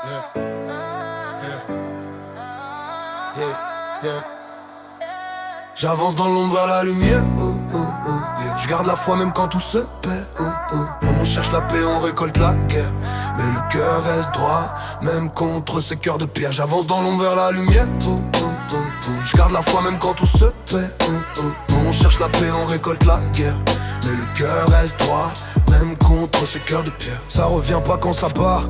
Yeah, yeah, yeah, yeah. J'avance dans l'ombre vers la lumière. Yeah. Je garde la foi même quand tout se perd. On cherche la paix, on récolte la guerre. Mais le cœur reste droit, même contre ces cœurs de pierre. J'avance dans l'ombre vers la lumière. Je garde la foi même quand tout se perd. On cherche la paix, on récolte la guerre. Mais le cœur reste droit, même contre ce cœur de pierre. Ça revient pas quand ça part.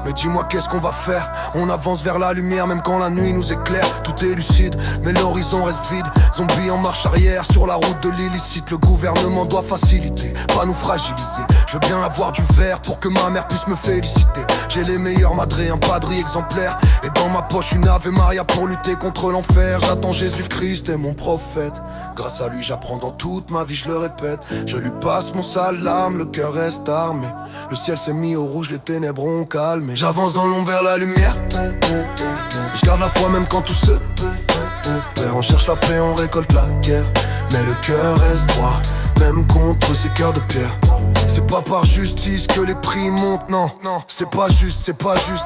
Mais dis-moi qu'est-ce qu'on va faire. On avance vers la lumière même quand la nuit nous éclaire. Tout est lucide, mais l'horizon reste vide. Zombies en marche arrière sur la route de l'illicite. Le gouvernement doit faciliter, pas nous fragiliser. Je veux bien avoir du verre pour que ma mère puisse me féliciter. J'ai les meilleurs madrés, un padri exemplaire. Et dans ma poche une Ave Maria pour lutter contre l'enfer. J'attends Jésus-Christ et mon prophète. Grâce à lui j'apprends dans toute ma vie, je le répète. Je lui passe mon salam, le cœur reste armé. Le ciel s'est mis au rouge, les ténèbres ont calmé. J'avance dans l'ombre vers la lumière. Je garde la foi même quand tout se perd. On cherche la paix, on récolte la guerre. Mais le cœur reste droit, même contre ces cœurs de pierre. C'est pas par justice que les prix montent, non, non. C'est pas juste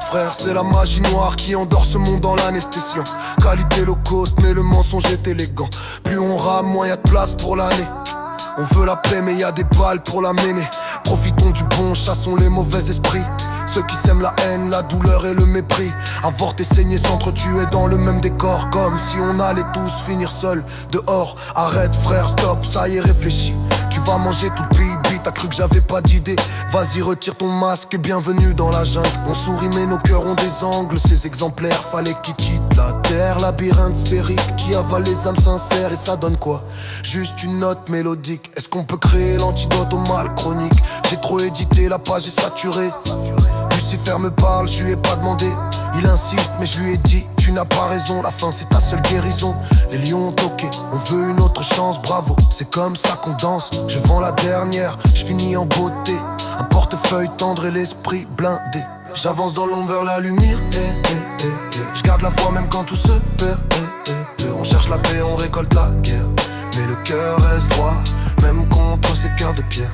frère. C'est la magie noire qui endort ce monde dans l'anesthésion. Qualité low cost, mais le mensonge est élégant. Plus on rame, moins y'a de place pour l'année. On veut la paix mais y a des balles pour la mener. Profitons du bon, chassons les mauvais esprits. Ceux qui sèment la haine, la douleur et le mépris. Avorter, saigner, s'entretuer dans le même décor. Comme si on allait tous finir seuls dehors. Arrête frère, stop, ça y est réfléchis. Tu vas manger tout le pays, t'as cru que j'avais pas d'idée. Vas-y retire ton masque et bienvenue dans la jungle. On sourit mais nos cœurs ont des angles. Ces exemplaires, fallait qu'ils quittent la terre. Labyrinthe sphérique qui avale les âmes sincères. Et ça donne quoi? Juste une note mélodique. Est-ce qu'on peut créer l'antidote au mal chronique? J'ai trop édité, la page est saturée. Lucifer me parle, je lui ai pas demandé. Il insiste mais je lui ai dit, tu n'as pas raison, la fin c'est ta seule guérison. Les lions ont toqué, on veut une autre chance, bravo. C'est comme ça qu'on danse, je vends la dernière, je finis en beauté. Un portefeuille tendre et l'esprit blindé. J'avance dans l'ombre vers la lumière. Je garde la foi même quand tout se perd. On cherche la paix, on récolte la guerre. Mais le cœur reste droit, même contre ces cœurs de pierre.